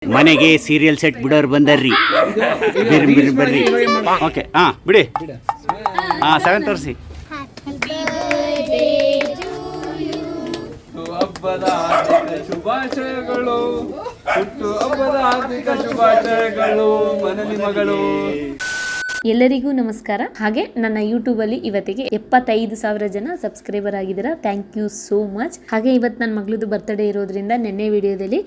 ಮನೆಗೆ serial set ಬಿಡೋರು ಬಂದಾರ್ರಿ. ಬರ್ರಿ okay ಬಿಡಿ 7 ತೋರಿಸಿ. ಹಬ್ಬದ ಹಾರ್ದಿಕ ಶುಭಾಶಯಗಳು, ಹುಟ್ಟು ಹಬ್ಬದ ಹಾರ್ದಿಕ ಶುಭಾಶಯಗಳು ಮನಲಿ ಮಗಳು. ಎಲ್ಲರಿಗೂ ನಮಸ್ಕಾರ. ಹಾಗೆ ನನ್ನ ಯೂಟ್ಯೂಬಲ್ಲಿ ಇವತ್ತಿಗೆ 75,000 ಜನ ಸಬ್ಸ್ಕ್ರೈಬರ್ ಆಗಿದ್ದೀರಾ. Thank you so much. ಹಾಗೆ ಇವತ್ತು ನನ್ನ ಮಗಳದು ಬರ್ತ್ಡೇ ಇರೋದ್ರಿಂದ ನೆನ್ನೆ ವಿಡಿಯೋದಲ್ಲಿ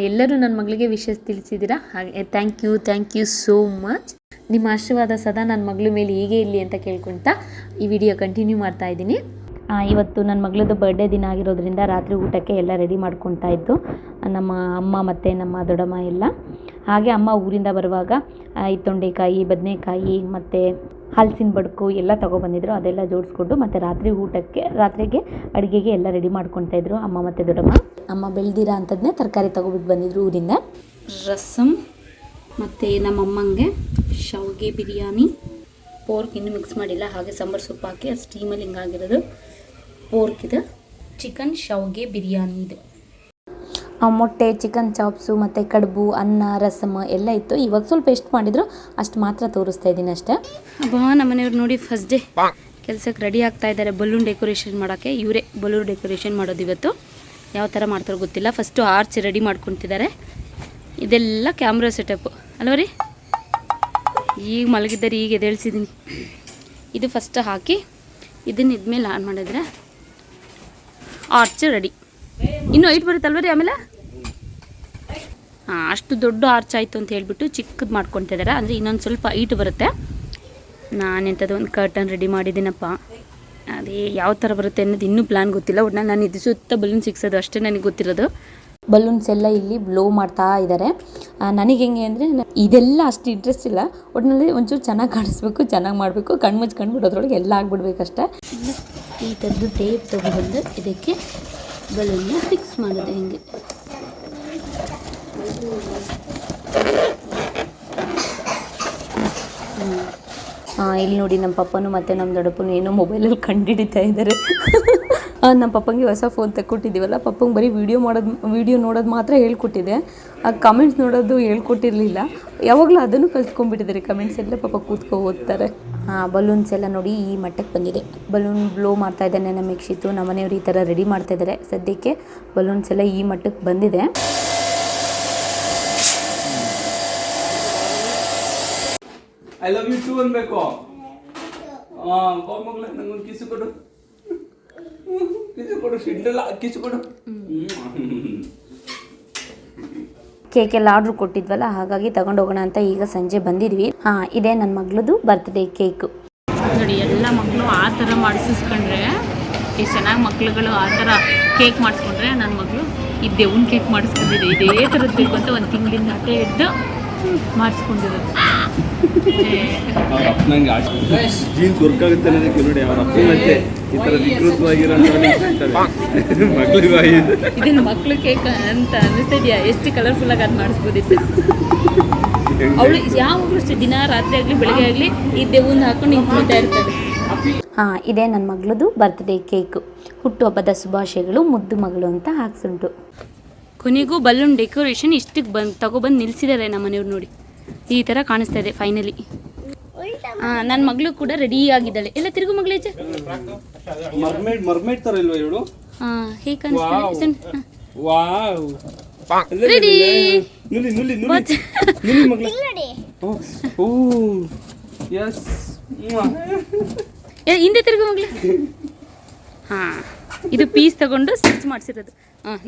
ಎಲ್ಲರೂ ನನ್ನ ಮಗಳಿಗೆ ವಿಶಸ್ ತಿಳಿಸಿದ್ದೀರಾ. ಹಾಗೆ ಥ್ಯಾಂಕ್ ಯು ಸೋ ಮಚ್. ನಿಮ್ಮ ಆಶೀರ್ವಾದ ಸದಾ ನನ್ನ ಮಗಳ ಮೇಲೆ ಹೀಗೆ ಇರಲಿ ಅಂತ ಕೇಳ್ಕೊಳ್ತಾ ಈ ವಿಡಿಯೋ ಕಂಟಿನ್ಯೂ ಮಾಡ್ತಾ ಇದ್ದೀನಿ. ಇವತ್ತು ನನ್ನ ಮಗಳದ್ದು ಬರ್ಡೇ ದಿನ ಆಗಿರೋದ್ರಿಂದ ರಾತ್ರಿ ಊಟಕ್ಕೆ ಎಲ್ಲ ರೆಡಿ ಮಾಡ್ಕೊತಾ ಇದ್ದು ನಮ್ಮ ಅಮ್ಮ ಮತ್ತು ನಮ್ಮ ದೊಡ್ಡಮ್ಮ ಎಲ್ಲ. ಹಾಗೆ ಅಮ್ಮ ಊರಿಂದ ಬರುವಾಗ ಈ ತೊಂಡೆಕಾಯಿ, ಬದನೆಕಾಯಿ ಮತ್ತು ಹಲಸಿನ ಬಡ್ಕು ಎಲ್ಲ ತೊಗೊಬಂದಿದ್ರು. ಅದೆಲ್ಲ ಜೋಡಿಸ್ಕೊಂಡು ಮತ್ತು ರಾತ್ರಿಗೆ ಅಡುಗೆಗೆ ಎಲ್ಲ ರೆಡಿ ಮಾಡ್ಕೊತಾಯಿದ್ರು ಅಮ್ಮ ಮತ್ತು ದೊಡ್ಡಮ್ಮ. ಅಮ್ಮ ಬೆಳೆದಿರೋ ಅಂಥದ್ದನ್ನೇ ತರಕಾರಿ ತೊಗೊಬಿಟ್ಟು ಬಂದಿದ್ರು ಊರಿಂದ. ರಸಮ್ ಮತ್ತು ನಮ್ಮಮ್ಮಂಗೆ ಶಾವಿಗೆ ಬಿರಿಯಾನಿ, ಪೋರ್ಕ್ ಇನ್ನೂ ಮಿಕ್ಸ್ ಮಾಡಿಲ್ಲ, ಹಾಗೆ ಸಾಂಬಾರು ಸೊಪ್ಪು ಹಾಕಿ ಅದು ಸ್ಟೀಮಲ್ಲಿ ಹಿಂಗಾಗಿರೋದು ಪೋರ್ಕ್ ಇದು. ಚಿಕನ್ ಶಾವಿಗೆ ಬಿರಿಯಾನಿ ಇದು. ಮೊಟ್ಟೆ, ಚಿಕನ್ ಚಾಪ್ಸು ಮತ್ತು ಕಡುಬು, ಅನ್ನ, ರಸಮ್ ಎಲ್ಲ ಇತ್ತು. ಇವಾಗ ಸ್ವಲ್ಪ ಎಷ್ಟು ಮಾಡಿದ್ರು ಅಷ್ಟು ಮಾತ್ರ ತೋರಿಸ್ತಾ ಇದ್ದೀನಿ ಅಷ್ಟೇ. ನಮ್ಮ ಮನೆಯವ್ರು ನೋಡಿ ಫಸ್ಟ್ ಡೇ ಕೆಲಸಕ್ಕೆ ರೆಡಿ ಆಗ್ತಾ ಇದ್ದಾರೆ ಬಲೂನ್ ಡೆಕೋರೇಷನ್ ಮಾಡೋಕ್ಕೆ. ಇವರೇ ಬಲೂನ್ ಡೆಕೋರೇಷನ್ ಮಾಡೋದು ಇವತ್ತು. ಯಾವ ಥರ ಮಾಡ್ತಾರೋ ಗೊತ್ತಿಲ್ಲ. ಫಸ್ಟು ಆರ್ಚ್ ರೆಡಿ ಮಾಡ್ಕೊತಿದ್ದಾರೆ. ಇದೆಲ್ಲ ಕ್ಯಾಮ್ರಾ ಸೆಟಪ್ ಅಲ್ವ ರೀ. ಈಗ ಮಲಗಿದ್ದಾರೆ, ಈಗ ಎದ್ದೇಳಿಸಿದ್ದೀನಿ. ಇದು ಫಸ್ಟ್ ಹಾಕಿ ಇದನ್ನ ಇದ್ಮೇಲೆ ಆನ್ ಮಾಡಿದ್ರೆ ಆರ್ಚ್ ರೆಡಿ. ಇನ್ನೂ ಹೈಟ್ ಬರುತ್ತಲ್ವ ರೀ ಆಮೇಲೆ. ಅಷ್ಟು ದೊಡ್ಡ ಆರ್ಚ್ ಆಯಿತು ಅಂತ ಹೇಳ್ಬಿಟ್ಟು ಚಿಕ್ಕದು ಮಾಡ್ಕೊತಿದ್ದಾರೆ. ಅಂದರೆ ಇನ್ನೊಂದು ಸ್ವಲ್ಪ ಹೈಟ್ ಬರುತ್ತೆ. ನಾನೆಂಥದ್ದು ಒಂದು ಕರ್ಟನ್ ರೆಡಿ ಮಾಡಿದ್ದೀನಪ್ಪ. ಅದೇ ಯಾವ ಥರ ಬರುತ್ತೆ ಅನ್ನೋದು ಇನ್ನೂ ಪ್ಲ್ಯಾನ್ ಗೊತ್ತಿಲ್ಲ. ಒಟ್ಟಿನಲ್ಲಿ ನಾನು ಇದು ಸುತ್ತ ಬಲೂನ್ ಸಿಕ್ಸೋದು ಅಷ್ಟೇ ನನಗೆ ಗೊತ್ತಿರೋದು. ಬಲೂನ್ಸ್ ಎಲ್ಲ ಇಲ್ಲಿ ಬ್ಲೋ ಮಾಡ್ತಾ ಇದ್ದಾರೆ. ನನಗೆ ಹೆಂಗೆ ಅಂದರೆ ಇದೆಲ್ಲ ಅಷ್ಟು ಇಂಟ್ರೆಸ್ಟ್ ಇಲ್ಲ. ಒಟ್ಟಿನಲ್ಲಿ ಒಂಚೂರು ಚೆನ್ನಾಗಿ ಕಾಣಿಸ್ಬೇಕು, ಚೆನ್ನಾಗಿ ಮಾಡಬೇಕು, ಕಣ್ಮುಚ್ಚಿ ಕಂಡುಬಿಡೋದ್ರೊಳಗೆ ಎಲ್ಲ ಆಗಿಬಿಡ್ಬೇಕಷ್ಟೆ. ಈ ಥರದ್ದು ಟೇಪ್ ತೊಗೊಂಡು ಇದಕ್ಕೆ ಬಲೂನ್ನ ಫಿಕ್ಸ್ ಮಾಡೋದು ಹೆಂಗೆ. ಇಲ್ಲಿ ನೋಡಿ ನಮ್ಮ ಪಪ್ಪನೂ ಮತ್ತು ನಮ್ಮ ದೊಡ್ಡಪ್ಪನೂ ಏನೋ ಮೊಬೈಲಲ್ಲಿ ಕಂಡುಹಿಡಿತಾ ಇದ್ದಾರೆ. ನಮ್ಮ ಪಪ್ಪಂಗೆ ಹೊಸ ಫೋನ್ ತಕ್ಕೊಟ್ಟಿದ್ದೀವಲ್ಲ, ಪಪ್ಪಂಗೆ ಬರೀ ವೀಡಿಯೋ ನೋಡೋದು ಮಾತ್ರ ಹೇಳ್ಕೊಟ್ಟಿದೆ. ಆ ಕಮೆಂಟ್ಸ್ ನೋಡೋದು ಹೇಳ್ಕೊಟ್ಟಿರಲಿಲ್ಲ. ಯಾವಾಗಲೂ ಅದನ್ನು ಕಲ್ತ್ಕೊಂಡ್ಬಿಟ್ಟಿದ್ದಾರೆ. ಕಮೆಂಟ್ಸ್ ಎಲ್ಲ ಪಾಪ ಕೂತ್ಕೊ ಓದ್ತಾರೆ. ಬಲೂನ್ಸ್ ಎಲ್ಲ ನೋಡಿ ಈ ಮಟ್ಟಕ್ಕೆ ಬಂದಿದೆ. ಬಲೂನ್ ಬ್ಲೋ ಮಾಡ್ತಾ ಇದ್ದಾನೆ ನಮ್ಮ ಯಕ್ಷಿತು. ನಮ್ಮ ಮನೆಯವರು ಈ ಥರ ರೆಡಿ ಮಾಡ್ತಾ ಇದ್ದಾರೆ. ಸದ್ಯಕ್ಕೆ ಬಲೂನ್ಸ್ ಎಲ್ಲ ಈ ಮಟ್ಟಕ್ಕೆ ಬಂದಿದೆ. ಐ ಲವ್ ಯು ಟು ಅನ್ಬೇಕು. ಮಗಳ ನಂಗೊಂದು ಕಿಸು ಕೊಡು, ಕಿಸು ಕೊಡು. ಕೇಕ್ ಎಲ್ಲ ಆರ್ಡ್ರ್ ಕೊಟ್ಟಿದ್ವಲ್ಲ, ಹಾಗಾಗಿ ತಗೊಂಡು ಹೋಗೋಣ ಅಂತ ಈಗ ಸಂಜೆ ಬಂದಿದ್ವಿ. ಇದೇ ನನ್ನ ಮಗಳದು ಬರ್ತ್ಡೇ ಕೇಕು. ನೋಡಿ ಎಲ್ಲ ಮಕ್ಕಳು ಆ ಥರ ಮಾಡಿಸ್ಕೊಂಡ್ರೆ ಎಷ್ಟು ಚೆನ್ನಾಗಿ ಮಕ್ಳುಗಳು ಆ ಥರ ಕೇಕ್ ಮಾಡಿಸ್ಕೊಂಡ್ರೆ. ನನ್ನ ಮಗಳು ಈ ದೇವ್ನ ಕೇಕ್ ಮಾಡಿಸ್ಕೊಂಡಿದೆ. ಇದೇ ಥರದ್ದು ಬೇಕು ಅಂತ ಒಂದು ತಿಂಗಳಿಂದ ಆಟೆ ಎದ್ದು ಮಾಡಿಸ್ಕೊಂಡಿರೋದು. ಜೀನ್ಸ್ ವರ್ಕ್ ಆಗುತ್ತೆ ಅನ್ನೋದಕ್ಕೆ ನೋಡಿ ಅವ್ರ ಅಪ್ಪನಂತೆ ಈ ಥರ ವಿಕೃತವಾಗಿರೋ ಇದನ್ನು ಮಕ್ಳು ಕೇಕ್ ಅಂತ ಅನ್ನಿಸ್ತಾ ಇದೆಯಾ? ಎಷ್ಟು ಕಲರ್ಫುಲ್ಲಾಗಿ ಅದು ಮಾಡಿಸ್ಬೋದಿತ್ತು. ಅವಳು ಯಾವಾಗಲೂ ಅಷ್ಟೇ ದಿನ ರಾತ್ರಿ ಆಗಲಿ ಬೆಳಗ್ಗೆ ಆಗಲಿ ಈ ದೇವ್ನ ಹಾಕೊಂಡು ನಿಂತ್ಕೊಳ್ತಾ ಇರ್ತಾಳೆ. ಇದೇ ನನ್ನ ಮಗಳದು ಬರ್ತ್ಡೇ ಕೇಕು. ಹುಟ್ಟುಹಬ್ಬದ ಶುಭಾಶಯಗಳು ಮುದ್ದು ಮಗಳು ಅಂತ ಹಾಕ್ಸುಂಟು. ಕೊನೆಗೂ ಬಲೂನ್ ಡೆಕೋರೇಷನ್ ಇಷ್ಟಕ್ಕೆ ತಗೊಬಂದು ನಿಲ್ಲಿಸಿದ್ದಾರೆ ನಮ್ಮ ಮನೆಯವ್ರು. ನೋಡಿ ಈ ಥರ ಕಾಣಿಸ್ತಾ ಇದೆ ಫೈನಲಿ. ನನ್ನ ಮಗಳು ಕೂಡ ರೆಡಿ ಆಗಿದ್ದಾಳೆ. ಎಲ್ಲ ತಿರುಗು ಮಗಳು ಈಚೆ. ಮರ್ಮೇಡ್ ತರ ಇಲ್ವಾ ಇವಳು? ಹೇಗೆ ಕಾಣಿಸ್ತಾ ಇದೆ? Wow ready. ನುಲಿ ಮಗಳು. Oh yes. ಹಿಂದೆ ತಿರುಗು ಮಗಳು. ಇದು ಪೀಸ್ ತಗೊಂಡು ಸ್ಟಿಚ್ ಮಾಡಿಸಿರೋದು.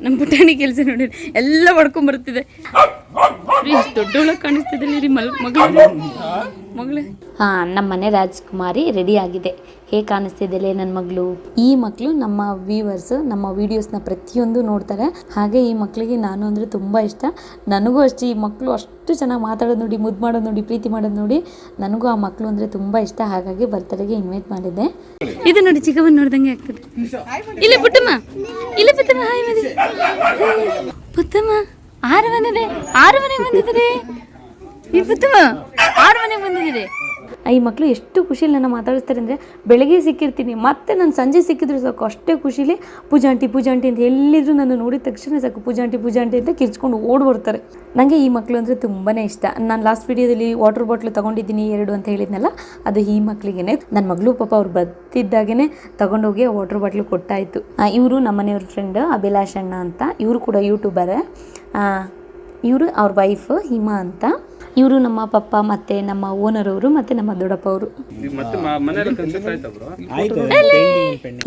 ನಮ್ಮ ಪುಟಾಣಿ ಕೆಲಸ ನೋಡಿ ಎಲ್ಲ ಮಾಡ್ಕೊಂಬರ್ತಿದೆ. ದೊಡ್ಡೊಳಗೆ ಕಾಣಿಸ್ತಿದ್ದಲ್ಲಿ ರೀ ಮಗಳು. ನಮ್ಮ ಮನೆ ರಾಜ್ಕುಮಾರಿ ರೆಡಿ ಆಗಿದೆ. ಹೇಗೆ ಕಾಣಿಸ್ತಿದ್ದಲೆ ನನ್ನ ಮಗಳು. ಈ ಮಕ್ಕಳು ನಮ್ಮ ವ್ಯೂವರ್ಸ್ ನಮ್ಮ ವೀಡಿಯೋಸ್ನ ಪ್ರತಿಯೊಂದು ನೋಡ್ತಾರೆ. ಹಾಗೆ ಈ ಮಕ್ಕಳಿಗೆ ನಾನು ಅಂದರೆ ತುಂಬ ಇಷ್ಟ. ನನಗೂ ಅಷ್ಟೇ ಈ ಮಕ್ಕಳು ಅಷ್ಟು ಚೆನ್ನಾಗಿ ಮಾತಾಡೋದು ನೋಡಿ, ಮುದ್ದು ಮಾಡೋದು ನೋಡಿ, ಪ್ರೀತಿ ಮಾಡೋದು ನೋಡಿ ನನಗೂ ಆ ಮಕ್ಕಳು ಅಂದರೆ ತುಂಬ ಇಷ್ಟ. ಹಾಗಾಗಿ ಬರ್ತ್ಡೇಗೆ ಇನ್ವೈಟ್ ಮಾಡಿದ್ದೆ. ಇದು ನೋಡಿ ಚಿಕ್ಕವನ್ನ ನೋಡ್ದಂಗೆ ಆಗ್ತದೆ. ಇಲ್ಲ ಪುಟ್ಟಮ್ಮ, ಇಲ್ಲ ಪುಟ್ಟಮ್ಮ, ಹಾಯ್ ಮದಿ ಪುತ್ತಮ್ಮ. 6 ಮನೆಗೆ ಬಂದಿದ್ದೀರಿ. ಈ ಪುತ್ತಮ್ಮ 6 ಮನೆಗೆ ಬಂದಿದ್ದೀರಿ. ಈ ಮಕ್ಕಳು ಎಷ್ಟು ಖುಷಿಲಿ ನನ್ನ ಮಾತಾಡಿಸ್ತಾರೆ ಅಂದರೆ ಬೆಳಗ್ಗೆ ಸಿಕ್ಕಿರ್ತೀನಿ ಮತ್ತೆ ನಾನು ಸಂಜೆ ಸಿಕ್ಕಿದ್ರು ಸಾಕು ಅಷ್ಟೇ ಖುಷಿಲಿ ಪೂಜಾ ಆಂಟಿ ಅಂತ ಎಲ್ಲಿದ್ರು ನಾನು ನೋಡಿದ ತಕ್ಷಣ ಸಾಕು ಪೂಜಾ ಆಂಟಿ ಅಂತ ಕಿರ್ಚ್ಕೊಂಡು ಓಡಿ ಬರ್ತಾರೆ. ನನಗೆ ಈ ಮಕ್ಕಳು ಅಂದರೆ ತುಂಬಾ ಇಷ್ಟ. ನಾನು ಲಾಸ್ಟ್ ವಿಡಿಯೋದಲ್ಲಿ ವಾಟರ್ ಬಾಟ್ಲು ತೊಗೊಂಡಿದ್ದೀನಿ 2 ಅಂತ ಹೇಳಿದ್ನಲ್ಲ, ಅದು ಈ ಮಕ್ಕಳಿಗೆ. ನನ್ನ ಮಗಳು ಪಾಪ ಅವ್ರು ಬರ್ತಿದ್ದಾಗೇ ತೊಗೊಂಡೋಗಿ ಆ ವಾಟರ್ ಬಾಟ್ಲು ಕೊಟ್ಟಾಯಿತು. ಇವರು ನಮ್ಮ ಮನೆಯವ್ರ ಫ್ರೆಂಡ್ ಅಭಿಲಾಷ್ ಅಣ್ಣ ಅಂತ, ಇವರು ಕೂಡ ಯೂಟ್ಯೂಬರೇ. ಇವರು ಅವ್ರ ವೈಫ್ ಹಿಮಾ ಅಂತ. ಇವರು ನಮ್ಮ ಪಪ್ಪ ಮತ್ತು ನಮ್ಮ ಓನರ್ ಅವರು ಮತ್ತು ನಮ್ಮ ದೊಡ್ಡಪ್ಪ ಅವರು.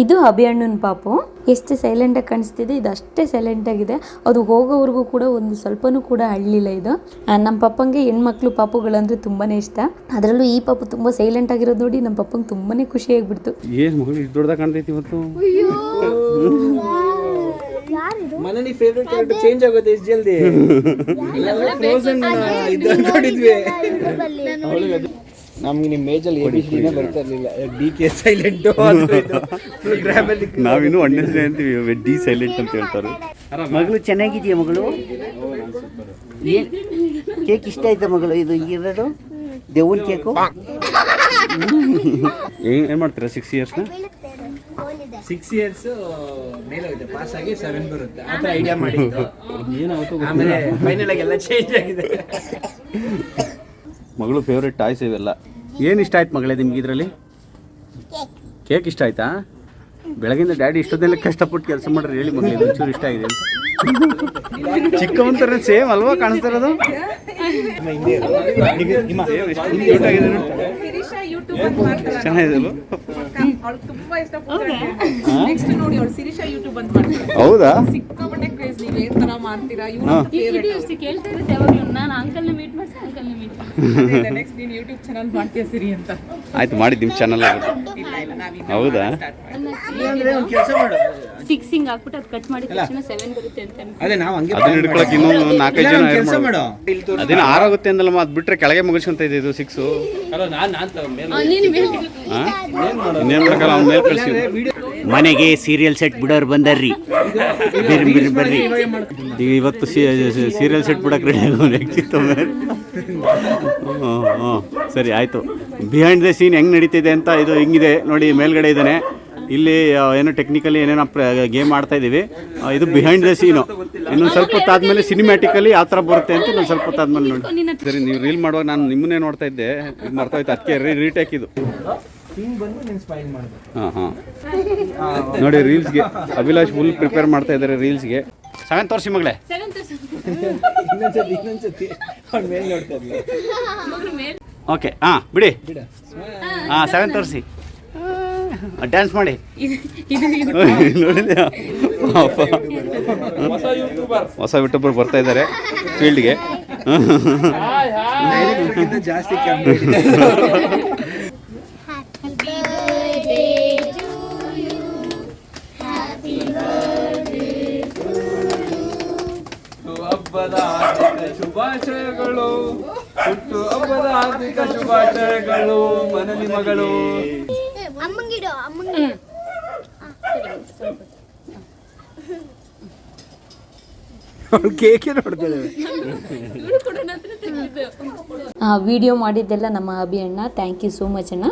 ಇದು ಅಭಿಯಣ್ಣನ ಪಾಪು. ಎಷ್ಟು ಸೈಲೆಂಟಾಗಿ ಕಾಣಿಸ್ತಿದೆ, ಇದು ಅಷ್ಟೇ ಸೈಲೆಂಟಾಗಿದೆ. ಅದು ಹೋಗೋವರೆಗೂ ಕೂಡ ಒಂದು ಸ್ವಲ್ಪನೂ ಕೂಡ ಅಳ್ಳಿಲ್ಲ ಇದು. ನಮ್ಮ ಪಪ್ಪಂಗೆ ಹೆಣ್ಮಕ್ಳು ಪಾಪುಗಳಂದ್ರೆ ತುಂಬಾ ಇಷ್ಟ. ಅದರಲ್ಲೂ ಈ ಪಾಪು ತುಂಬ ಸೈಲೆಂಟ್ ಆಗಿರೋದು ನೋಡಿ ನಮ್ಮ ಪಪ್ಪಂಗೆ ತುಂಬಾ ಖುಷಿ ಆಗಿಬಿಡ್ತು. ಏನು ಮಗಳು ಇಷ್ಟು ದೊಡ್ಡದಾಗ ಕಾಣ್ತೈತಿ ಇವತ್ತು. ಮನೇಲಿ ಫೇವರೇಟ್ ಕ್ಯಾರೆಕ್ಟರ್ ಚೇಂಜ್ ಆಗೋದು ಎಷ್ಟು ಜಲ್ದಿ. ಫ್ರೋಜನ್ ನೋಡಿದ್ವಿ ನಮ್ಗೆ ನಿಮ್ಮ ಮೇಜಲ್ಲಿ ಎಬಿಸಿಡಿನೇ ಬರ್ತಾ ಇರಲಿಲ್ಲ. ಡಿ ಕೆ ಸೈಲೆಂಟ್ ನಾವಿನ್ನೂ ಅಣ್ಣೆ ಅಂತೀವಿ, ಡಿ ಸೈಲೆಂಟ್ ಅಂತ ಹೇಳ್ತಾರೆ. ಮಗಳು ಚೆನ್ನಾಗಿದೆಯಾ ಮಗಳು? ಏನು ಕೇಕ್ ಇಷ್ಟ ಆಯ್ತಾ ಮಗಳು? ಇದು ಇರೋದು ದೇವನ್ ಕೇಕು. ಏನು ಮಾಡ್ತೀರಾ 6 ಇಯರ್ಸ್ನ? 6 ಇಯರ್ಸ್ ಮೇಲೆ ಹೋಗಿದೆ, ಪಾಸ್ ಆಗಿ 7 ಬರುತ್ತೆ ಆ ಥರ ಐಡಿಯಾ ಮಾಡಿದ್ದು. ಆಮೇಲೆ ಫೈನಲ್ ಆಗಿ ಎಲ್ಲ ಚೇಂಜ್ ಆಗಿದೆ. ಮಗಳು ಫೇವ್ರೆಟ್ ಟಾಯ್ಸ್ ಇವೆಲ್ಲ. ಏನು ಇಷ್ಟ ಆಯ್ತು ಮಗಳೇ ನಿಮ್ಗೆ ಇದರಲ್ಲಿ? ಕೇಕ್ ಇಷ್ಟ ಆಯ್ತಾ? ಬೆಳಗಿಂದ ಡ್ಯಾಡಿ ಇಷ್ಟೊಂದೆಲ್ಲ ಕಷ್ಟಪಟ್ಟು ಕೆಲಸ ಮಾಡ್ರಿ, ಹೇಳಿ ಮಗಳಿಗೆ ಒಂಚೂರು ಇಷ್ಟ ಆಗಿದೆ ಅಂತ. ಚಿಕ್ಕವಂತರ ಸೇಮ್ ಅಲ್ವಾ ಕಾಣಿಸ್ತಾ ಇರೋದು? ಹೌದಾ? ಆಯ್ತು ಮಾಡಿ ನಿಮ್ಮ ಚಾನಲ್. ಹೌದಾ? ಸಿಕ್ಸಿಂಗ್ ಹಾಕ್ಬಿಟ್ಟು ಅದು ಕಟ್ ಮಾಡಿ ತಕ್ಷಣ 7 ಬರುತ್ತೆ ಅಂತ. ಅದೇ ನಾವು ಹಂಗೆ ಅದನ್ನ ಹಿಡ್ಕೊಳಕ್ಕೆ ಇನ್ನೊಂದು 4-5 ಜನ ಕೆಲಸ ಮಾಡೋ. ಅದೇನು 6 ಆಗುತ್ತೆ ಅಂದಲ್ಲಮ್ಮ, ಅದು ಬಿಟ್ರೆ ಕೆಳಗೆ ಮುಗಿಸ್ಕೊಂತ ಇದೆ ಇದು 6. ಇನ್ನೇನು ಮಾಡಕ್ಕಲ್ಲ, ಅವ್ನ ಮೇಲೆ ಕಳಿಸಿ. ಮನೆಗೆ ಸೀರಿಯಲ್ ಸೆಟ್ ಬಿಡೋರು ಬಂದಾರ್ರಿ, ಬರ್ರಿ. ಈಗ ಇವತ್ತು ಸೀರಿಯಲ್ ಸೆಟ್ ಬಿಡಕ್ಕೆ ರೆಡಿ ಆಗೋದು. ಸರಿ ಆಯಿತು. ಬಿಹೈಂಡ್ ದ ಸೀನ್ ಹೆಂಗೆ ನಡೀತಿದೆ ಅಂತ ಇದು ಹಿಂಗಿದೆ ನೋಡಿ. ಮೇಲ್ಗಡೆ ಇದ್ದಾನೆ, ಇಲ್ಲಿ ಏನೋ ಟೆಕ್ನಿಕಲಿ ಏನೇನೋ ಗೇಮ್ ಆಡ್ತಾ ಇದ್ದೀವಿ. ಇದು ಬಿಹೈಂಡ್ ದ ಸೀನು. ಇನ್ನೊಂದು ಸ್ವಲ್ಪ ಹೊತ್ತಾದ್ಮೇಲೆ ಸಿನಿಮ್ಯಾಟಿಕಲಿ ಯಾವ ಥರ ಬರುತ್ತೆ ಅಂತ ಇನ್ನೊಂದು ಸ್ವಲ್ಪ ಹೊತ್ತಾದ್ಮೇಲೆ ನೋಡಿ. ಸರಿ, ನೀವು ರೀಲ್ ಮಾಡುವಾಗ ನಾನು ನಿಮ್ಮನ್ನೇ ನೋಡ್ತಾ ಇದ್ದೆ, ಇದು ಮಾಡ್ತಾ ಇತ್ತು, ಅದಕ್ಕೆ ರೀಟೇಕ್ ಇದು. ಹಾಂ ನೋಡಿ, ರೀಲ್ಸ್ಗೆ ಅಭಿಲಾಷ್ ಫುಲ್ ಪ್ರಿಪೇರ್ ಮಾಡ್ತಾ ಇದ್ದಾರೆ ರೀಲ್ಸ್ಗೆ. 7 ತೋರಿಸಿ ಮಗಳೇ. ಓಕೆ, ಬಿಡಿ. 7 ತೋರಿಸಿ, ಡ್ಯಾನ್ಸ್ ಮಾಡಿ. ನೋಡಿದ್ಯಾ, ಹೊಸ ಯೂಟ್ಯೂಬರ್ ಬರ್ತಾ ಇದ್ದಾರೆ ಫೀಲ್ಡ್ಗೆ. ಜಾಸ್ತಿ ಹಬ್ಬದ ಹಾರ್ದಿಕ ಶುಭಾಶಯಗಳು, ಹುಟ್ಟು ಹಬ್ಬದ ಹಾರ್ದಿಕ ಶುಭಾಶಯಗಳು ಮನವಿ ಮಗಳು. ಕೇಕೆ ನೋಡ್ತೇವೆ. ವಿಡಿಯೋ ಮಾಡಿದ್ದೆಲ್ಲ ನಮ್ಮ ಅಭಿ ಅಣ್ಣ. ಥ್ಯಾಂಕ್ ಯು ಸೋ ಮಚ್ ಅಣ್ಣ.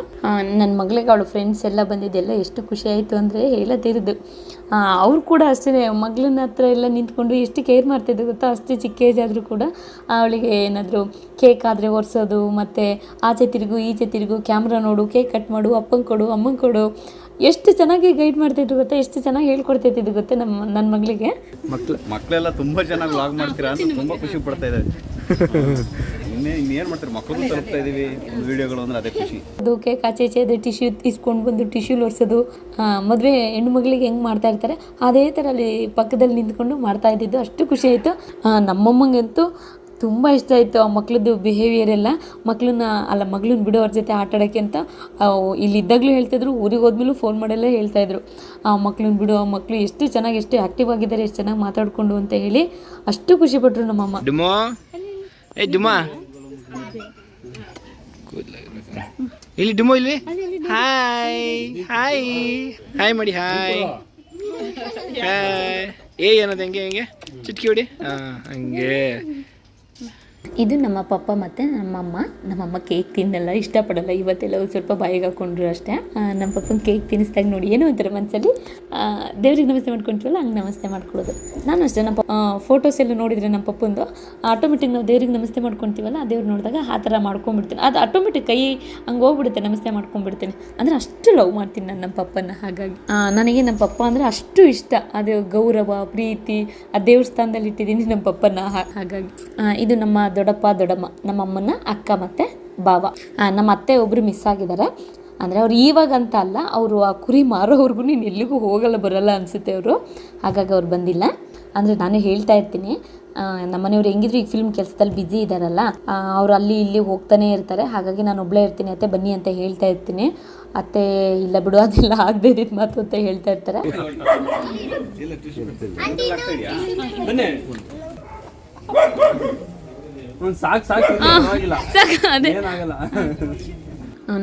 ನನ್ನ ಮಗಳಿಗೆ ಅವಳು ಫ್ರೆಂಡ್ಸ್ ಎಲ್ಲ ಬಂದಿದ್ದೆಲ್ಲ ಎಷ್ಟು ಖುಷಿ ಆಯಿತು ಅಂದರೆ ಹೇಳತಿರೋದು. ಅವ್ರು ಕೂಡ ಅಷ್ಟೇ ಮಗಳನ್ನ ಹತ್ರ ಎಲ್ಲ ನಿಂತ್ಕೊಂಡು ಎಷ್ಟು ಕೇರ್ ಮಾಡ್ತಿದ್ರು ಗೊತ್ತಾ. ಅಷ್ಟೇ ಚಿಕ್ಕ ಏಜ್ ಆದರೂ ಕೂಡ ಅವಳಿಗೆ ಏನಾದರೂ ಕೇಕ್ ಆದರೆ ಒರೆಸೋದು, ಮತ್ತು ಆಚೆ ತಿರುಗು ಈಚೆ ತಿರುಗು, ಕ್ಯಾಮ್ರಾ ನೋಡು, ಕೇಕ್ ಕಟ್ ಮಾಡು, ಅಪ್ಪಂಗೆ ಕೊಡು, ಅಮ್ಮಂಗೆ ಕೊಡು, ಎಷ್ಟು ಚೆನ್ನಾಗಿ ಗೈಡ್ ಮಾಡ್ತಿದ್ರು ಗೊತ್ತಾ, ಎಷ್ಟು ಚೆನ್ನಾಗಿ ಹೇಳ್ಕೊಡ್ತಿದ್ದು ಗೊತ್ತಾ ನನ್ನ ಮಗಳಿಗೆ. ಮಕ್ಕಳೆಲ್ಲ ತುಂಬ ಚೆನ್ನಾಗಿ ವ್ಲಾಗ್ ಮಾಡ್ತೀರಾ ಅಂತ ತುಂಬ ಖುಷಿ ಪಡ್ತಾ ಇದ್ದಾರೆ. ಇನ್ನೇನು ಮಾಡ್ತಾರೆ, ಮಕ್ಕಳು ತಲುಪ್ತಾ ಇದ್ದೀವಿ ವಿಡಿಯೋಗಳು ಅಂದರೆ ಅದೇ ಖುಷಿ. ಅದು ಕೇಕ್ ಆಚೆ ಈಚೆ ಅದೇ ಟಿಶ್ಯೂ ಇಸ್ಕೊಂಡು ಬಂದು ಟಿಶ್ಯೂ ಒರೆಸೋದು, ಮದುವೆ ಹೆಣ್ಣು ಮಗಳಿಗೆ ಹೆಂಗೆ ಮಾಡ್ತಾ ಇರ್ತಾರೆ ಅದೇ ಥರ ಅಲ್ಲಿ ಪಕ್ಕದಲ್ಲಿ ನಿಂತ್ಕೊಂಡು ಮಾಡ್ತಾ ಇದ್ದಿದ್ದು. ಅಷ್ಟು ಖುಷಿ ಆಯಿತು. ನಮ್ಮಮ್ಮಂಗಂತೂ ತುಂಬ ಇಷ್ಟ ಆಯಿತು ಆ ಮಕ್ಳದ್ದು ಬಿಹೇವಿಯರ್ ಎಲ್ಲ. ಮಗಳನ್ನ ಬಿಡೋ ಅವ್ರ ಜೊತೆ ಆಟ ಆಡೋಕ್ಕೆ ಅಂತ ಇಲ್ಲಿದ್ದಾಗಲೂ ಹೇಳ್ತಾಯಿದ್ರು, ಊರಿಗೆ ಹೋದ್ಮೇಲೂ ಫೋನ್ ಮಾಡೆಲ್ಲ ಹೇಳ್ತಾಯಿದ್ರು, ಆ ಮಕ್ಳನ್ನ ಬಿಡು, ಆ ಮಕ್ಕಳು ಎಷ್ಟು ಚೆನ್ನಾಗಿ, ಎಷ್ಟು ಆ್ಯಕ್ಟಿವ್ ಆಗಿದ್ದಾರೆ, ಎಷ್ಟು ಚೆನ್ನಾಗಿ ಮಾತಾಡಿಕೊಂಡು ಅಂತ ಹೇಳಿ ಅಷ್ಟು ಖುಷಿಪಟ್ಟರು ನಮ್ಮಮ್ಮ. ಇಲ್ಲಿ ಡುಮೋ ಇಲ್ಲಿ ಹಾಯ್ ಹಾಯ್ ಹಾಯ್ ಮಾಡಿ ಹಾಯ್ ಹಾಯ್. ಅನ್ನೋದು ಹೆಂಗೆ ಚಿಟ್ಕಿ ಹೊಡಿ, ಹಂಗೆ ಇದು ನಮ್ಮ ಪಪ್ಪ ಮತ್ತು ನಮ್ಮಮ್ಮ ಕೇಕ್ ತಿನ್ನಲ್ಲ, ಇಷ್ಟಪಡಲ್ಲ. ಇವತ್ತೆಲ್ಲ ಸ್ವಲ್ಪ ಬಾಯಿಗೆ ಹಾಕೊಂಡ್ರು ಅಷ್ಟೇ. ನಮ್ಮ ಪಪ್ಪನ ಕೇಕ್ ತಿನ್ನಿಸ್ದಾಗ ನೋಡಿ ಏನೋ ಒಂಥರ ಮನಸ್ಸಲ್ಲಿ ದೇವ್ರಿಗೆ ನಮಸ್ತೆ ಮಾಡ್ಕೊಂತೀವಲ್ಲ ಹಂಗೆ ನಮಸ್ತೆ ಮಾಡ್ಕೊಳ್ಳೋದು. ನಾನು ಅಷ್ಟೇ ನಮ್ಮ ಫೋಟೋಸ್ ಎಲ್ಲ ನೋಡಿದರೆ ನಮ್ಮ ಪಪ್ಪಂದು ಆಟೋಮೆಟಿಕ್ ನಾವು ದೇವ್ರಿಗೆ ನಮಸ್ತೆ ಮಾಡ್ಕೊತೀವಲ್ಲ, ಆ ದೇವ್ರು ನೋಡಿದಾಗ ಆ ಥರ ಮಾಡ್ಕೊಂಡ್ಬಿಡ್ತೀನಿ. ಅದು ಆಟೋಮೆಟಿಕ್ ಕೈ ಹಂಗೆ ಹೋಗ್ಬಿಡುತ್ತೆ, ನಮಸ್ತೆ ಮಾಡ್ಕೊಂಡ್ಬಿಡ್ತೀನಿ. ಅಂದರೆ ಅಷ್ಟು ಲವ್ ಮಾಡ್ತೀನಿ ನಾನು ನಮ್ಮ ಪಪ್ಪನ. ಹಾಗಾಗಿ ನನಗೆ ನಮ್ಮ ಪಪ್ಪ ಅಂದರೆ ಅಷ್ಟು ಇಷ್ಟ. ಅದು ಗೌರವ, ಪ್ರೀತಿ, ಆ ದೇವ್ರ ಸ್ಥಾನದಲ್ಲಿ ಇಟ್ಟಿದ್ದೀನಿ ನಮ್ಮ ಪಪ್ಪನ. ಹಾಗಾಗಿ ಇದು ನಮ್ಮ ದೊಡ್ಡಪ್ಪ ದೊಡ್ಡಮ್ಮ, ನಮ್ಮಮ್ಮನ ಅಕ್ಕ ಮತ್ತು ಬಾವ. ನಮ್ಮ ಅತ್ತೆ ಒಬ್ಬರು ಮಿಸ್ ಆಗಿದ್ದಾರೆ. ಅಂದರೆ ಅವ್ರು ಇವಾಗ ಅಂತ ಅಲ್ಲ, ಅವರು ಆ ಕುರಿ ಮಾರೋವ್ರಿಗೂ ನೀನು ಎಲ್ಲಿಗೂ ಹೋಗಲ್ಲ ಬರೋಲ್ಲ ಅನಿಸುತ್ತೆ ಅವರು. ಹಾಗಾಗಿ ಅವ್ರು ಬಂದಿಲ್ಲ. ಅಂದರೆ ನಾನು ಹೇಳ್ತಾ ಇರ್ತೀನಿ, ನಮ್ಮನೆಯವ್ರು ಹೆಂಗಿದ್ರು ಈಗ ಫಿಲ್ಮ್ ಕೆಲಸದಲ್ಲಿ ಬ್ಯುಸಿ ಇದ್ದಾರಲ್ಲ, ಅವ್ರು ಅಲ್ಲಿ ಇಲ್ಲಿ ಹೋಗ್ತಾನೆ ಇರ್ತಾರೆ. ಹಾಗಾಗಿ ನಾನು ಒಬ್ಬಳೇ ಇರ್ತೀನಿ, ಅತ್ತೆ ಬನ್ನಿ ಅಂತ ಹೇಳ್ತಾ ಇರ್ತೀನಿ. ಅತ್ತೆ ಇಲ್ಲ ಬಿಡು ಅದೆಲ್ಲ ಆಗದೆ ಇದ್ದಿದ್ದು ಮಾತು ಅಂತ ಹೇಳ್ತಾ ಇರ್ತಾರೆ.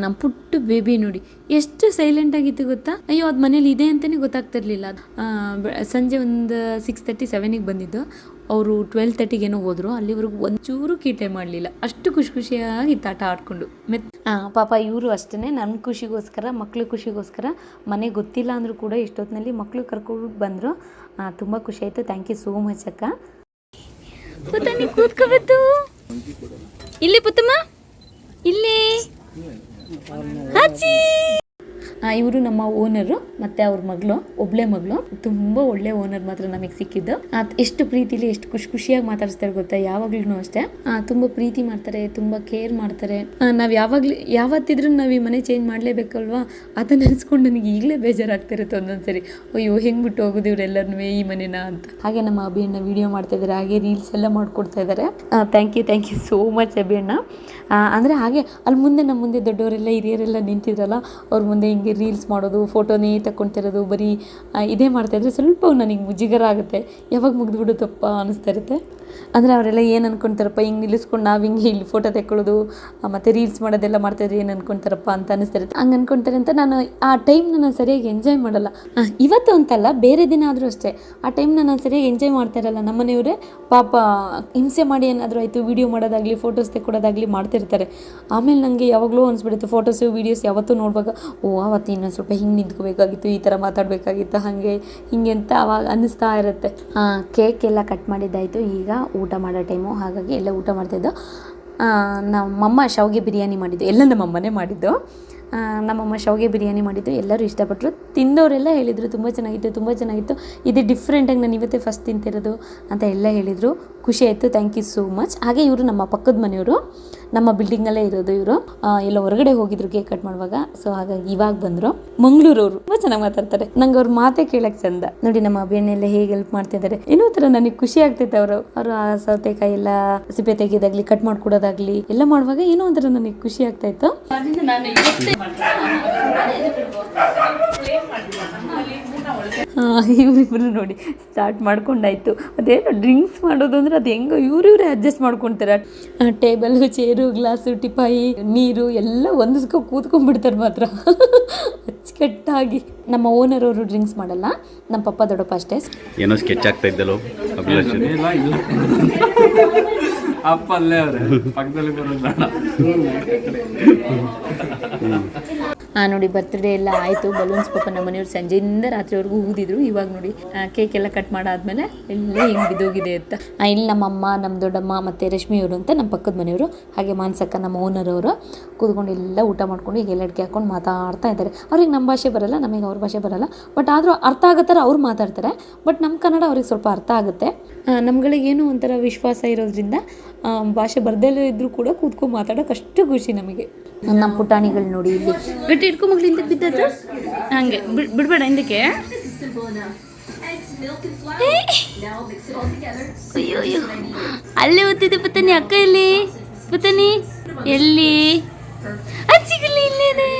ನಮ್ಮ ಪುಟ್ಟ ಬೇಬಿ ನೋಡಿ ಎಷ್ಟು ಸೈಲೆಂಟ್ ಆಗಿತ್ತು ಗೊತ್ತಾ. ಅಯ್ಯೋ ಅದು ಮನೇಲಿ ಇದೆ ಅಂತಲೇ ಗೊತ್ತಾಗ್ತಿರ್ಲಿಲ್ಲ. ಸಂಜೆ ಒಂದು 6:30, 7ಗೆ ಬಂದಿದ್ದು. ಅವರು 12:30 ಏನೋ ಹೋದ್ರು. ಅಲ್ಲಿವರೆಗೂ ಒಂಚೂರು ಕೀಟೆ ಮಾಡಲಿಲ್ಲ. ಅಷ್ಟು ಖುಷಿಯಾಗಿತ್ತು ಆಟ ಆಡ್ಕೊಂಡು. ಪಾಪ ಇವರು ಅಷ್ಟೇ ನನ್ನ ಖುಷಿಗೋಸ್ಕರ, ಮಕ್ಳ ಖುಷಿಗೋಸ್ಕರ ಮನೆ ಗೊತ್ತಿಲ್ಲ ಅಂದರೂ ಕೂಡ ಇಷ್ಟೊತ್ತಿನಲ್ಲಿ ಮಕ್ಕಳು ಕರ್ಕೊಂಡು ಬಂದರು. ತುಂಬ ಖುಷಿ ಆಯಿತು. ಥ್ಯಾಂಕ್ ಯು ಸೋ ಮಚ್ ಅಕ್ಕ. ಪುತ್ತನಿ ಕೂತ್ಕೋಬೇಕು ಇಲ್ಲಿ. ಪುತ್ತಮ್ಮ ಇಲ್ಲಿ. ಇವರು ನಮ್ಮ ಓನರು ಮತ್ತು ಅವ್ರ ಮಗಳು, ಒಬ್ಳೆ ಮಗಳು. ತುಂಬ ಒಳ್ಳೆ ಓನರ್ ಮಾತ್ರ ನಮಗೆ ಸಿಕ್ಕಿದ್ದು. ಎಷ್ಟು ಪ್ರೀತಿಲಿ ಎಷ್ಟು ಖುಷಿಯಾಗಿ ಮಾತಾಡಿಸ್ತಾರೆ ಗೊತ್ತಾ. ಯಾವಾಗ್ಲೂ ಅಷ್ಟೇ ತುಂಬ ಪ್ರೀತಿ ಮಾಡ್ತಾರೆ, ತುಂಬ ಕೇರ್ ಮಾಡ್ತಾರೆ. ನಾವು ಯಾವತ್ತಿದ್ರೂ ನಾವು ಈ ಮನೆ ಚೇಂಜ್ ಮಾಡಲೇಬೇಕಲ್ವಾ, ಅದನ್ನ ನೆನೆಸ್ಕೊಂಡು ನನಗೆ ಈಗಲೇ ಬೇಜಾರಾಗ್ತಿರುತ್ತೆ ಒಂದೊಂದ್ಸರಿ. ಅಯ್ಯೋ ಹೆಂಗೆ ಬಿಟ್ಟು ಹೋಗೋದು ಇವರೆಲ್ಲರೂ ಈ ಮನೆನ ಅಂತ. ಹಾಗೆ ನಮ್ಮ ಅಭಿಯಣ್ಣ ವಿಡಿಯೋ ಮಾಡ್ತಾ ಇದ್ದಾರೆ, ಹಾಗೆ ರೀಲ್ಸ್ ಎಲ್ಲ ಮಾಡ್ಕೊಡ್ತಾ ಇದ್ದಾರೆ. ಥ್ಯಾಂಕ್ ಯು ಸೋ ಮಚ್ ಅಭಿಯಣ್ಣ. ಅಂದರೆ ಹಾಗೆ ಅಲ್ಲಿ ಮುಂದೆ ನಮ್ಮ ಮುಂದೆ ದೊಡ್ಡವರೆಲ್ಲ ಹಿರಿಯರೆಲ್ಲ ನಿಂತಿದ್ರಲ್ಲ, ಅವ್ರ ಮುಂದೆ ಹಿಂಗೆ ರೀಲ್ಸ್ ಮಾಡೋದು, ಫೋಟೋನೇ ತಗೊಳ್ತಿರೋದು, ಬರೀ ಇದೇ ಮಾಡ್ತಾಯಿದ್ರೆ ಸ್ವಲ್ಪ ನನಗೆ ಮುಜುಗರ ಆಗುತ್ತೆ. ಯಾವಾಗ ಮುಗಿದ್ಬಿಡುತ್ತಪ್ಪ ಅನ್ನಿಸ್ತಾ ಇರುತ್ತೆ. ಅಂದರೆ ಅವರೆಲ್ಲ ಏನು ಅಂದ್ಕೊಳ್ತಾರಪ್ಪ, ಹಿಂಗೆ ನಿಲ್ಲಿಸ್ಕೊಂಡು ನಾವು ಹಿಂಗೆ ಇಲ್ಲಿ ಫೋಟೋ ತೆಕ್ಕೊಳ್ಳೋದು ಮತ್ತು ರೀಲ್ಸ್ ಮಾಡೋದೆಲ್ಲ ಮಾಡ್ತಾಯಿದ್ರೆ ಏನು ಅಂದ್ಕೊಳ್ತಾರಪ್ಪ ಅಂತ ಅನ್ನಿಸ್ತಿರುತ್ತೆ. ಹಂಗೆ ಅಂದ್ಕೊಳ್ತಾರೆ ಅಂತ ನಾನು ಆ ಟೈಮ್ನ ನಾನು ಸರಿಯಾಗಿ ಎಂಜಾಯ್ ಮಾಡಲ್ಲ. ಇವತ್ತು ಅಂತಲ್ಲ, ಬೇರೆ ದಿನ ಆದರೂ ಅಷ್ಟೇ ಆ ಟೈಮ್ನ ನಾನು ಸರಿಯಾಗಿ ಎಂಜಾಯ್ ಮಾಡ್ತಾ ಇರಲ್ಲ. ನಮ್ಮನೆಯವರೇ ಪಾಪ ಹಿಂಸೆ ಮಾಡಿ ಏನಾದರೂ ಆಯಿತು, ವೀಡಿಯೋ ಮಾಡೋದಾಗಲಿ ಫೋಟೋಸ್ ತೆಕ್ಕೊಡೋದಾಗಲಿ ಮಾಡ್ತಿರ್ತಾರೆ. ಆಮೇಲೆ ನನಗೆ ಯಾವಾಗಲೂ ಅನಿಸ್ಬಿಡುತ್ತೆ, ಫೋಟೋಸು ವೀಡಿಯೋಸ್ ಯಾವತ್ತೂ ನೋಡುವಾಗ ಅವತ್ತು ಇನ್ನೊಂದು ಸ್ವಲ್ಪ ಹಿಂಗೆ ನಿಂತ್ಕೋಬೇಕಾಗಿತ್ತು, ಈ ಥರ ಮಾತಾಡಬೇಕಾಗಿತ್ತು, ಹಾಗೆ ಹಿಂಗೆ ಅಂತ ಅವಾಗ ಅನ್ನಿಸ್ತಾ ಇರುತ್ತೆ. ಕೇಕ್ ಎಲ್ಲ ಕಟ್ ಮಾಡಿದ್ದಾಯಿತು. ಈಗ ಊಟ ಮಾಡೋ ಟೈಮು. ಹಾಗಾಗಿ ಎಲ್ಲ ಊಟ ಮಾಡ್ತಿದ್ದು. ನಮ್ಮಮ್ಮ ಶಾವಿಗೆ ಬಿರಿಯಾನಿ ಮಾಡಿದ್ದು, ಎಲ್ಲ ನಮ್ಮಮ್ಮನೇ ಮಾಡಿದ್ದು. ನಮ್ಮಮ್ಮ ಶಾವಿಗೆ ಬಿರಿಯಾನಿ ಮಾಡಿದ್ದು. ಎಲ್ಲರೂ ಇಷ್ಟಪಟ್ಟರು. ತಿಂದವರೆಲ್ಲ ಹೇಳಿದರು ತುಂಬ ಚೆನ್ನಾಗಿತ್ತು, ಇದು ಡಿಫ್ರೆಂಟಾಗಿ ನಾನು ಇವತ್ತೇ ಫಸ್ಟ್ ತಿಂತಿರೋದು ಅಂತ ಎಲ್ಲ ಹೇಳಿದರು. ಖುಷಿ ಆಯಿತು. Thank you so much. ಹಾಗೆ ಇವರು ನಮ್ಮ ಪಕ್ಕದ ಮನೆಯವರು, ನಮ್ಮ ಬಿಲ್ಡಿಂಗಲ್ಲೇ ಇರೋದು ಇವರು. ಎಲ್ಲ ಹೊರಗಡೆ ಹೋಗಿದ್ರು ಕೇಕ್ ಕಟ್ ಮಾಡುವಾಗ. ಸೊ ಹಾಗಾಗಿ ಇವಾಗ ಬಂದರು. ಮಂಗಳೂರವರು ತುಂಬ ಚೆನ್ನಾಗಿ ಮಾತಾಡ್ತಾರೆ. ನಂಗೆ ಅವ್ರ ಮಾತೇ ಕೇಳಕ್ಕೆ ಚಂದ. ನೋಡಿ ನಮ್ಮ ಅಭಿಯನ್ನೆಲ್ಲ ಹೇಗೆ ಹೆಲ್ಪ್ ಮಾಡ್ತಿದ್ದಾರೆ. ಏನೋ ಥರ ನನಗೆ ಖುಷಿ ಆಗ್ತೈತೆ. ಅವರು ಆ ಸೌತೆಕಾಯಿ ಎಲ್ಲ ಸಿಪ್ಪೆ ತೆಗೆಯೋದಾಗ್ಲಿ, ಕಟ್ ಮಾಡ್ಕೊಡೋದಾಗ್ಲಿ ಎಲ್ಲ ಮಾಡುವಾಗ ಏನೋ ಒಂಥರ ನನಗೆ ಖುಷಿ ಆಗ್ತಾಯಿತ್ತು. ಇವರಿಬ್ಬರು ನೋಡಿ ಸ್ಟಾರ್ಟ್ ಮಾಡ್ಕೊಂಡಾಯ್ತು. ಅದೇನೋ ಡ್ರಿಂಕ್ಸ್ ಮಾಡೋದು ಅಂದರೆ ಅದು ಹೆಂಗೋ ಇವರೇ ಅಡ್ಜಸ್ಟ್ ಮಾಡ್ಕೊತಾರೆ. ಟೇಬಲು, ಚೇರು, ಗ್ಲಾಸು, ಟಿಪಾಯಿ, ನೀರು ಎಲ್ಲ ಹೊಂದಿಸ್ಕೊ ಕೂತ್ಕೊಂಡ್ಬಿಡ್ತಾರೆ ಮಾತ್ರ ಅಚ್ಚುಕಟ್ಟಾಗಿ. ನಮ್ಮ ಓನರ್ ಅವರು ಡ್ರಿಂಕ್ಸ್ ಮಾಡಲ್ಲ, ನಮ್ಮ ಪಪ್ಪ ದೊಡ್ಡಪ್ಪ ಅಷ್ಟೇ. ಏನೋ ಸ್ಕೆಚ್ ಆಗ್ತಾ ಇದ್ದಲ್ಲ ಅಪ್ಪ ಅಲ್ಲೇ ಅವ್ರೆ ಪಕ್ಕದಲ್ಲಿ ಬರೋದು ಬೇಡ. ನೋಡಿ ಬರ್ತ್ಡೇ ಎಲ್ಲ ಆಯಿತು. ಬಲೂನ್ಸ್ ಪಾಪ ನಮ್ಮ ಮನೆಯವ್ರು ಸಂಜೆಯಿಂದ ರಾತ್ರಿವರೆಗೂ ಊದಿದ್ರು. ಇವಾಗ ನೋಡಿ ಕೇಕ್ ಎಲ್ಲ ಕಟ್ ಮಾಡಾದ್ಮೇಲೆ ಎಲ್ಲ ಹಿಂಗೆ ಬಿದ್ದೋಗಿದೆ ಅಂತ. ಇಲ್ಲಿ ನಮ್ಮಮ್ಮ, ನಮ್ಮ ದೊಡ್ಡಮ್ಮ ಮತ್ತು ರಶ್ಮಿಯವರು ಅಂತ ನಮ್ಮ ಪಕ್ಕದ ಮನೆಯವರು, ಹಾಗೆ ಮಾನ್ಸಕ್ಕ ನಮ್ಮ ಓನರ್ ಅವರು ಕೂತ್ಕೊಂಡು ಎಲ್ಲ ಊಟ ಮಾಡ್ಕೊಂಡು ಈಗ ಎಲ್ಲ ಅಡಿಕೆ ಹಾಕೊಂಡು ಮಾತಾಡ್ತಾ ಇದ್ದಾರೆ. ಅವ್ರಿಗೆ ನಮ್ಮ ಭಾಷೆ ಬರಲ್ಲ, ನಮಗೆ ಅವ್ರ ಭಾಷೆ ಬರಲ್ಲ. ಬಟ್ ಆದರೂ ಅರ್ಥ ಆಗೋ ಥರ ಅವ್ರು ಮಾತಾಡ್ತಾರೆ. ಬಟ್ ನಮ್ಮ ಕನ್ನಡ ಅವ್ರಿಗೆ ಸ್ವಲ್ಪ ಅರ್ಥ ಆಗುತ್ತೆ. ನಮ್ಗಳಿಗೇನು ಒಂಥರ ವಿಶ್ವಾಸ ಇರೋದ್ರಿಂದ ಭಾಷೆ ಬರ್ದಲ್ಲೇ ಇದ್ರೂ ಕೂಡ ಕೂತ್ಕೊಂಡು ಮಾತಾಡೋಕೆ ಅಷ್ಟು ಖುಷಿ ನಮಗೆ. ನಮ್ಮ ಪುಟಾಣಿಗಳು ನೋಡಿ ಇಲ್ಲಿ ಗಟ್ಟಿ ಇಟ್ಕೊಂಡ್ಮಗ್ಳು ಹಿಂದಕ್ಕೆ ಬಿದ್ದದ್ದು ಹಂಗೆ ಬಿಡ್ಬೇಡ ಹಿಂದಕ್ಕೆ. ಅಯ್ಯೋ ಅಲ್ಲೇ ಓದ್ತಿದ್ದೆ ಪುತ್ತನಿ. ಅಕ್ಕ ಎಲ್ಲಿ ಪುತ್ತನಿ? ಎಲ್ಲಿ? ಅದು ಸಿಗಲ್ಲ, ಇಲ್ಲೇನೆ.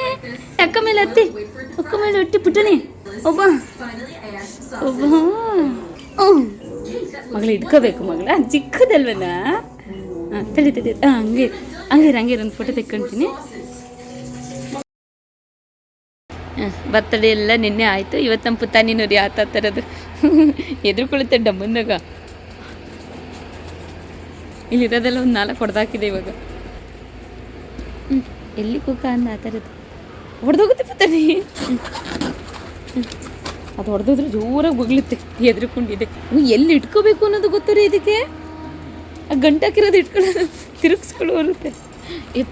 ಅಕ್ಕ ಮೇಲೆ ಹತ್ತಿ, ಅಕ್ಕ ಮೇಲೆ ಹೊಟ್ಟಿ ಪುಟ್ಟನಿ. ಒಬ್ಬ ಮಗಳು ಇಟ್ಕೋಬೇಕು. ಮಗಳ ಚಿಕ್ಕದಲ್ವನ? ತಡಿ ಹಂಗೆ ಹಂಗೆ ಒಂದು ಫೋಟೋ ತೆಕ್ಕೊಂತೀನಿ. ಬರ್ತಡೇ ಎಲ್ಲ ನಿನ್ನೆ ಆಯಿತು. ಇವತ್ತು ನಮ್ಮ ಪುತ್ತಾನಿ ನೋಡಿ ಆತ ಥರದ್ದು ಎದುರುಕೊಳ್ಳುತ್ತೆ ಡಮ್ಮಂದಾಗ. ಇಲ್ಲಿರೋದೆಲ್ಲ ಒಂದು 4 ಹೊಡೆದಾಕಿದೆ ಇವಾಗ. ಎಲ್ಲಿ ಕುಕ್ಕ ಅಂದ ಆ ಥರದ್ದು ಹೊಡೆದೋಗುತ್ತೆ ಪತ್ತಾನೆ. ಅದು ಹೊಡೆದೋದ್ರೆ ಜೋರಾಗಿ ಬಗ್ಲುತ್ತೆ, ಎದ್ರುಕೊಂಡಿದೆ. ಎಲ್ಲಿ ಇಟ್ಕೋಬೇಕು ಅನ್ನೋದು ಗೊತ್ತವ್ರಿ ಇದಕ್ಕೆ. ಆ ಗಂಟಾಕಿರೋದು ಇಟ್ಕೊಳ್ಳೋದು ತಿರುಗಿಸ್ಕೊಂಡು ಬರುತ್ತೆ.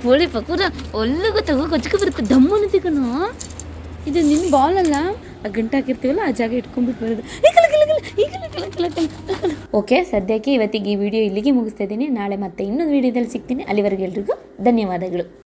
ಪೋಳಿ ಪಕೂರ ಒಳ್ಳೆ ಗೊತ್ತಾಗ ಕೊಚ್ಕೊ ಬರುತ್ತೆ, ದಮ್ಮು ಅನ್ನತ್ತೆ ಕಣೋ. ಇದು ನಿನ್ನ ಬಾಲ್ ಅಲ್ಲ, ಆ ಗಂಟಾಕಿರ್ತೀವಲ್ಲ ಆ ಜಾಗ ಇಟ್ಕೊಂಡ್ಬಿಟ್ಟು ಬರೋದು. ಓಕೆ, ಸದ್ಯಕ್ಕೆ ಇವತ್ತಿಗೆ ಈ ವಿಡಿಯೋ ಇಲ್ಲಿಗೆ ಮುಗಿಸ್ತಾ ಇದ್ದೀನಿ. ನಾಳೆ ಮತ್ತೆ ಇನ್ನೊಂದು ವಿಡಿಯೋದಲ್ಲಿ ಸಿಗ್ತೀನಿ. ಅಲ್ಲಿವರೆಗೆ ಎಲ್ರಿಗೂ ಧನ್ಯವಾದಗಳು.